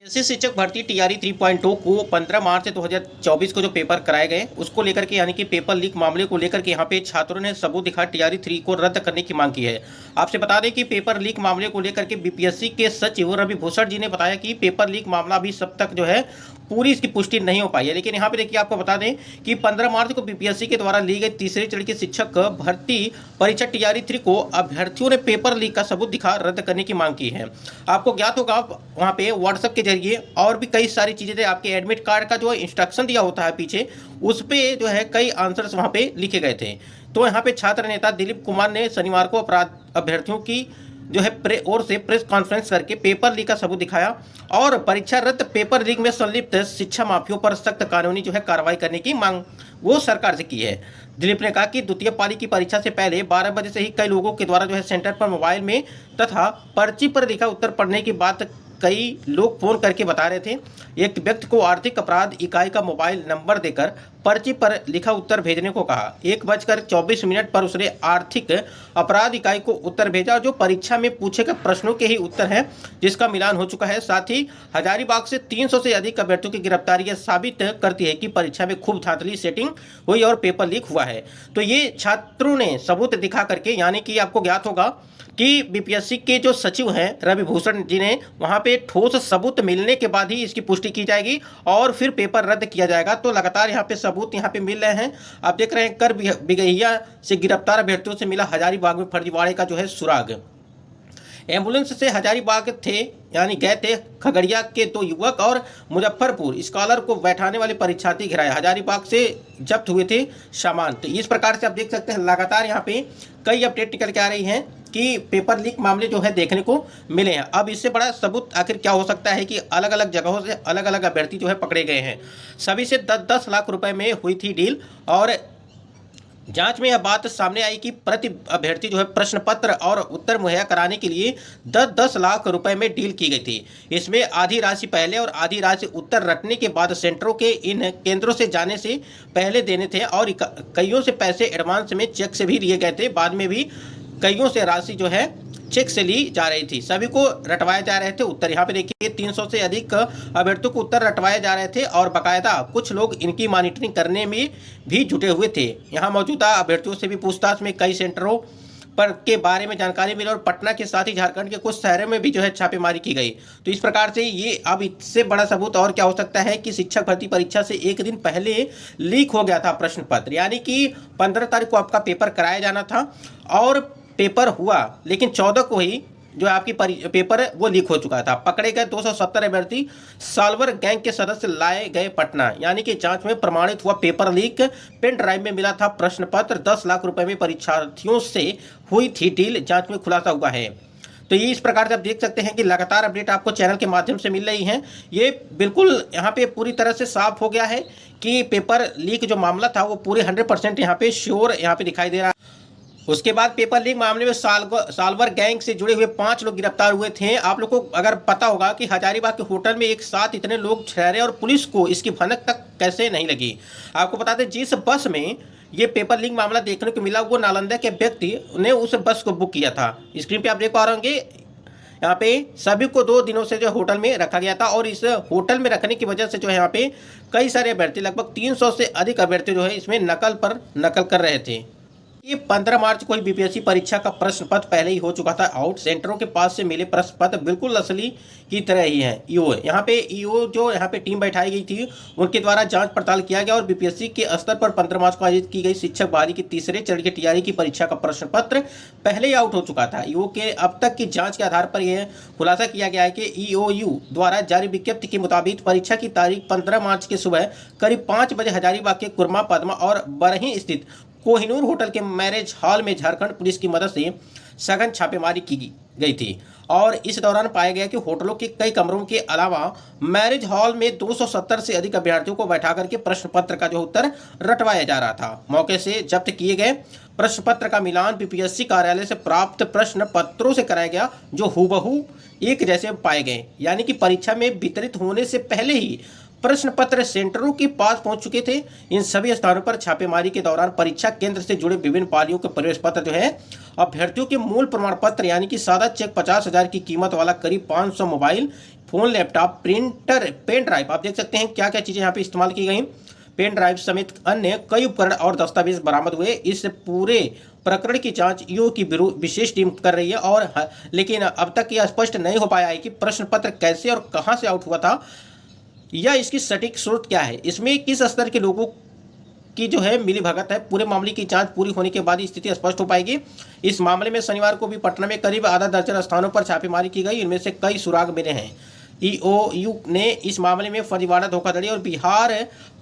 जैसे शिक्षक भर्ती टीआरई 3.0 को 15 मार्च 2024 को जो पेपर कराए गए उसको लेकर के यानी कि पेपर लीक मामले को लेकर के यहाँ पे छात्रों ने सबूत दिखा टीआरई 3 को रद्द करने की मांग की है। आपसे बता दें कि पेपर लीक मामले को लेकर के बीपीएससी के सचिव रवि भूषण जी ने बताया कि पेपर लीक मामला अभी सब तक जो है पूरी इसकी पुष्टि नहीं हो पाई है। लेकिन यहाँ पे देखिए आपको बता दें कि 15 मार्च को बीपीएससी के द्वारा ली गई तीसरे चरण की शिक्षक भर्ती परीक्षा टीआरई 3 को अभ्यर्थियों ने पेपर लीक का सबूत दिखा रद्द करने की मांग की है। आपको ज्ञात होगा वहाँ पे व्हाट्सएप के जरिए और भी कई सारी चीज़ें आपके एडमिट कार्ड का जो इंस्ट्रक्शन दिया होता है पीछे उस पर जो है कई आंसर्स वहाँ पे लिखे गए थे। तो यहाँ पे छात्र नेता दिलीप कुमार ने शनिवार को अपराध अभ्यर्थियों की जो है ओर से प्रेस कॉन्फ्रेंस करके पेपर लीक का सबूत दिखाया और परीक्षा रद्द पेपर लीक में संलिप्त शिक्षा माफियों पर सख्त कानूनी जो है कार्रवाई करने की मांग वो सरकार से की है। दिलीप ने कहा कि द्वितीय पाली की परीक्षा से पहले 12 बजे से ही कई लोगों के द्वारा जो है सेंटर पर मोबाइल में तथा पर्ची पर लिखा उत्तर पढ़ने की बात कई लोग फोन करके बता रहे थे। एक व्यक्ति को आर्थिक अपराध इकाई का मोबाइल नंबर देकर पर्ची पर लिखा उत्तर भेजने को कहा। 1:24 पर उसने आर्थिक अपराध इकाई को उत्तर भेजा जो परीक्षा में पूछे गए प्रश्नों के ही उत्तर है जिसका मिलान हो चुका है। साथ ही हजारीबाग से 300 से अधिक अभ्यर्थियों की गिरफ्तारी यह साबित करती है कि परीक्षा में खूब धांधली सेटिंग हुई और पेपर लीक हुआ है। तो ये छात्रों ने सबूत दिखा करके यानी कि आपको ज्ञात होगा कि बीपीएससी के जो सचिव हैं रवि भूषण जी ने वहां पे ठोस सबूत मिलने के बाद ही इसकी पुष्टि की जाएगी और फिर पेपर रद्द किया जाएगा। तो लगातार यहाँ पे सबूत यहाँ पे मिल रहे हैं। आप देख रहे हैं कर बिगहिया से गिरफ्तार अभ्यर्थियों से मिला हजारीबाग में फर्जीवाड़े का जो है सुराग। एम्बुलेंस से हजारीबाग थे यानी गए थे खगड़िया के 2 युवक और मुजफ्फरपुर स्कॉलर को बैठाने वाले परीक्षार्थी घिराए हजारीबाग से जब्त हुए थे सामान। तो इस प्रकार से आप देख सकते हैं लगातार यहाँ पे कई अपडेट निकल के आ रही हैं कि पेपर लीक मामले जो है देखने को मिले हैं। अब इससे बड़ा सबूत आखिर क्या हो सकता है कि अलग अलग जगहों से अलग अलग अभ्यर्थी जो है पकड़े गए हैं। सभी से 10-10 लाख रुपए में हुई थी डील और जांच में यह बात सामने आई कि प्रति अभ्यर्थी जो है प्रश्न पत्र और उत्तर मुहैया कराने के लिए 10-10 लाख रुपए में डील की गई थी। इसमें आधी राशि पहले और आधी राशि उत्तर रटने के बाद सेंटरों के इन केंद्रों से जाने से पहले देने थे और कईयों से पैसे एडवांस में चेक से भी लिए गए थे। बाद में भी कईयों से राशि जो है चेक से ली जा रही थी। सभी को रटवाए जा रहे थे उत्तर। यहाँ पे देखिए 300 से अधिक अभ्यर्थियों को उत्तर रटवाए जा रहे थे और बाकायदा कुछ लोग इनकी मॉनिटरिंग करने में भी जुटे हुए थे। यहाँ मौजूदा अभ्यर्थियों से भी पूछताछ में कई सेंटरों पर के बारे में जानकारी मिली और पटना के साथ ही झारखंड के कुछ शहरों में भी जो है छापेमारी की गई। तो इस प्रकार से ये अब इससे बड़ा सबूत और क्या हो सकता है कि शिक्षक भर्ती परीक्षा से एक दिन पहले लीक हो गया था प्रश्न पत्र। यानी कि 15 तारीख को आपका पेपर कराया जाना था और पेपर हुआ लेकिन 14 को ही जो आपकी पेपर है वो लीक हो चुका था। पकड़े गए 270 अभ्यर्थी साल्वर गैंग के सदस्य लाए गए पटना। यानी कि जांच में प्रमाणित हुआ पेपर लीक। पेन ड्राइव में मिला था प्रश्न पत्र। 10 लाख रुपए में परीक्षार्थियों से हुई थी डील। जांच में खुलासा हुआ है। तो ये इस प्रकार से आप देख सकते हैं कि लगातार अपडेट आपको चैनल के माध्यम से मिल रही हैं। ये बिल्कुल यहाँ पे पूरी तरह से साफ हो गया है कि पेपर लीक जो मामला था वो पूरे 100% यहाँ पे श्योर यहाँ पे दिखाई दे रहा है। उसके बाद पेपर लीक मामले में साल्वर गैंग से जुड़े हुए 5 लोग गिरफ्तार हुए थे। आप लोग को अगर पता होगा कि हजारीबाग के होटल में एक साथ इतने लोग ठहरे और पुलिस को इसकी भनक तक कैसे नहीं लगी। आपको बता दें जिस बस में ये पेपर लीक मामला देखने को मिला वो नालंदा के व्यक्ति ने उस बस को बुक किया था। स्क्रीन पे आप देख पा रहे होंगे यहाँ पे सभी को 2 दिनों से जो होटल में रखा गया था और इस होटल में रखने की वजह से जो है यहाँ पे कई सारे अभ्यर्थी लगभग 300 से अधिक अभ्यर्थी जो है इसमें नकल पर नकल कर रहे थे। ये 15 मार्च को ही बीपीएससी परीक्षा का प्रश्न पत्र पहले ही हो चुका था आउट। सेंटरों के पास से मिले प्रश्न पत्र बिल्कुल असली की तरह ही है। ईओ यहाँ पे ईओ जो यहाँ पे टीम बैठाई गई थी उनके द्वारा जांच पड़ताल किया गया और बीपीएससी के स्तर पर 15 मार्च को आयोजित की गई शिक्षक बहाली की तीसरे चरण की टीआरई की परीक्षा का प्रश्न पत्र पहले ही आउट हो चुका था। ईओ के अब तक की जाँच के आधार पर यह खुलासा किया गया है कि ईओयू द्वारा जारी विज्ञप्ति के मुताबिक परीक्षा की तारीख 15 मार्च के सुबह करीब 5 बजे हजारीबाग के कुरमा पद्मा और बरही स्थित कोहिनूर होटल के मैरिज हॉल में झारखंड पुलिस की मदद से सघन छापेमारी की गई थी और इस दौरान पाया गया कि होटलों के कई कमरों के अलावा मैरिज हॉल में 270 से अधिक अभ्यर्थियों को बैठा करके प्रश्न पत्र का जो उत्तर रटवाया जा रहा था। मौके से जब्त किए गए प्रश्न पत्र का मिलान बीपीएससी कार्यालय से प्राप्त प्रश्न पत्रों से कराया गया जो हूबहू एक जैसे पाए गए। यानी कि परीक्षा में वितरित होने से पहले ही प्रश्न पत्र सेंटरों के पास पहुंच चुके थे। इन सभी स्थानों पर छापेमारी के दौरान परीक्षा केंद्र से जुड़े विभिन्न पालियों के प्रवेश पत्र जो है, अभ्यर्थियों के मूल प्रमाण पत्र यानी कि सादा चेक 50,000 की कीमत वाला करीब 500 mobile phone, laptop, printer, pen drive, आप देख सकते हैं क्या क्या चीजें यहाँ पे इस्तेमाल की गई, पेन ड्राइव समेत अन्य कई उपकरण और दस्तावेज बरामद हुए। इस पूरे प्रकरण की जांच ईओ की विशेष टीम कर रही है और लेकिन अब तक यह स्पष्ट नहीं हो पाया है कि प्रश्न पत्र कैसे और कहां से आउट हुआ था या इसकी सटीक स्रोत क्या है, इसमें किस स्तर के लोगों की जो है मिली भगत है। पूरे मामले की जांच पूरी होने के बाद स्थिति स्पष्ट हो पाएगी। इस मामले में शनिवार को भी पटना में करीब आधा दर्जन स्थानों पर छापेमारी की गई, इनमें से कई सुराग मिले हैं। ईओयू ने इस मामले में फर्जीवाड़ा, धोखाधड़ी और बिहार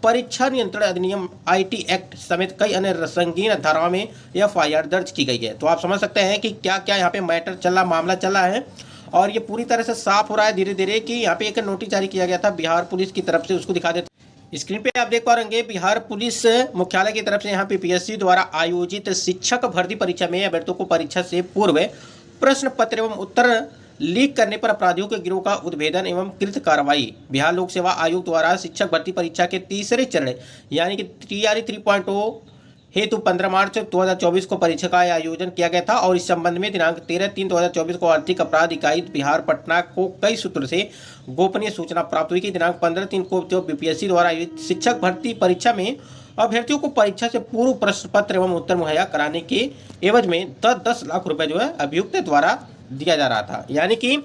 परीक्षा नियंत्रण अधिनियम आईटी एक्ट समेत कई अन्य संगीन धाराओं में एफआईआर दर्ज की गई है। तो आप समझ सकते हैं कि क्या क्या यहाँ पे मैटर चल रहा, मामला चल रहा है और ये पूरी तरह से साफ हो रहा है धीरे धीरे कि यहाँ पे एक नोटिस जारी किया गया था बिहार पुलिस की तरफ से, उसको दिखा देते स्क्रीन पे आप देख पा रहे बिहार पुलिस मुख्यालय की तरफ से यहाँ पे पीएससी द्वारा आयोजित शिक्षक भर्ती परीक्षा में अभ्यर्थियों को परीक्षा से पूर्व प्रश्न पत्र एवं उत्तर लीक करने पर अपराधियों के गिरोह का उद्भेदन एवं कृत कार्रवाई। बिहार लोक सेवा आयोग द्वारा शिक्षक भर्ती परीक्षा के तीसरे चरण यानी कि टीआरई 3.0 हेतु 15 मार्च 2024 को परीक्षा का आयोजन किया गया था और इस संबंध में दिनांक 13/3/2024 को आर्थिक अपराध इकाई बिहार पटना को कई सूत्रों से गोपनीय सूचना प्राप्त हुई कि दिनांक 15/3 को जो बीपीएससी द्वारा आयोजित शिक्षक भर्ती परीक्षा में अभ्यर्थियों को परीक्षा से पूर्व प्रश्न पत्र एवं उत्तर मुहैया कराने के एवज में 10 लाख रुपए जो है अभियुक्त द्वारा दिया जा रहा था। यानी कि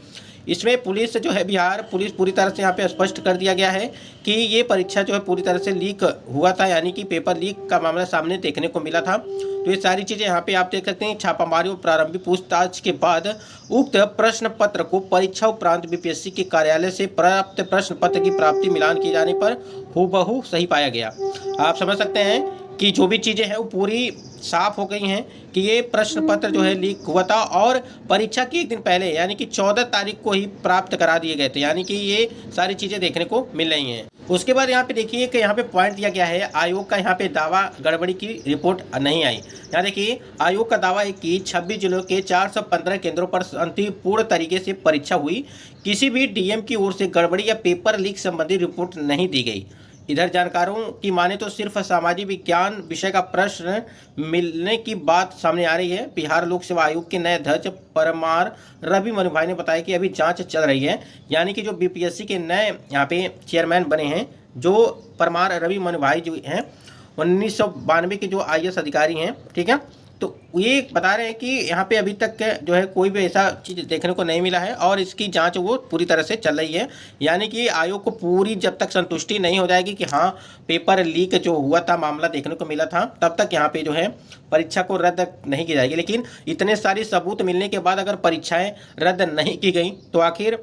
इसमें पुलिस जो है, बिहार पुलिस पूरी तरह से यहाँ पे स्पष्ट कर दिया गया है कि ये परीक्षा जो है पूरी तरह से लीक हुआ था, यानी कि पेपर लीक का मामला सामने देखने को मिला था। तो ये सारी चीज़ें यहाँ पे आप देख सकते हैं। छापामारी और प्रारंभिक पूछताछ के बाद उक्त प्रश्न पत्र को परीक्षा उपरांत बीपीएससी के कार्यालय से प्राप्त प्रश्न पत्र की प्राप्ति मिलान किए जाने पर हूबहू सही पाया गया। आप समझ सकते हैं कि जो भी चीज़ें हैं वो पूरी साफ हो गई हैं कि ये प्रश्न पत्र जो है लीक हुआ था और परीक्षा के एक दिन पहले यानी कि 14 तारीख को ही प्राप्त करा दिए गए थे। यानी कि ये सारी चीज़ें देखने को मिल रही हैं। उसके बाद यहाँ पे देखिए कि यहाँ पे पॉइंट दिया गया है, आयोग का यहाँ पे दावा गड़बड़ी की रिपोर्ट नहीं आई। यहाँ देखिए आयोग का दावा है कि 26 जिलों के 415 केंद्रों पर शांतिपूर्ण तरीके से परीक्षा हुई, किसी भी डीएम की ओर से गड़बड़ी या पेपर लीक संबंधी रिपोर्ट नहीं दी गई। इधर जानकारों की माने तो सिर्फ सामाजिक विज्ञान विषय का प्रश्न मिलने की बात सामने आ रही है। बिहार लोक सेवा आयोग के नए अध्यक्ष परमार रवि मनु भाई ने बताया कि अभी जांच चल रही है। यानी कि जो बीपीएससी के नए यहाँ पे चेयरमैन बने हैं, जो परमार रवि मनु भाई जो हैं 1992 के जो आईएएस अधिकारी हैं, ठीक है। तो ये बता रहे हैं कि यहाँ पे अभी तक जो है कोई भी ऐसा चीज़ देखने को नहीं मिला है और इसकी जांच वो पूरी तरह से चल रही है। यानी कि आयोग को पूरी जब तक संतुष्टि नहीं हो जाएगी कि हाँ पेपर लीक जो हुआ था मामला देखने को मिला था, तब तक यहाँ पे जो है परीक्षा को रद्द नहीं की जाएगी। लेकिन इतने सारे सबूत मिलने के बाद अगर परीक्षाएं रद्द नहीं की गई तो आखिर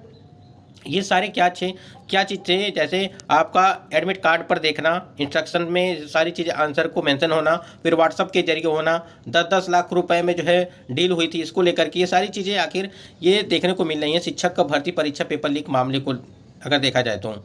ये सारे क्या चीज़ थे, जैसे आपका एडमिट कार्ड पर देखना, इंस्ट्रक्शन में सारी चीज़ें आंसर को मेंशन होना, फिर व्हाट्सअप के जरिए होना, 10-10 लाख रुपए में जो है डील हुई थी, इसको लेकर के ये सारी चीज़ें आखिर ये देखने को मिल रही हैं शिक्षक का भर्ती परीक्षा पेपर लीक मामले को अगर देखा जाए तो।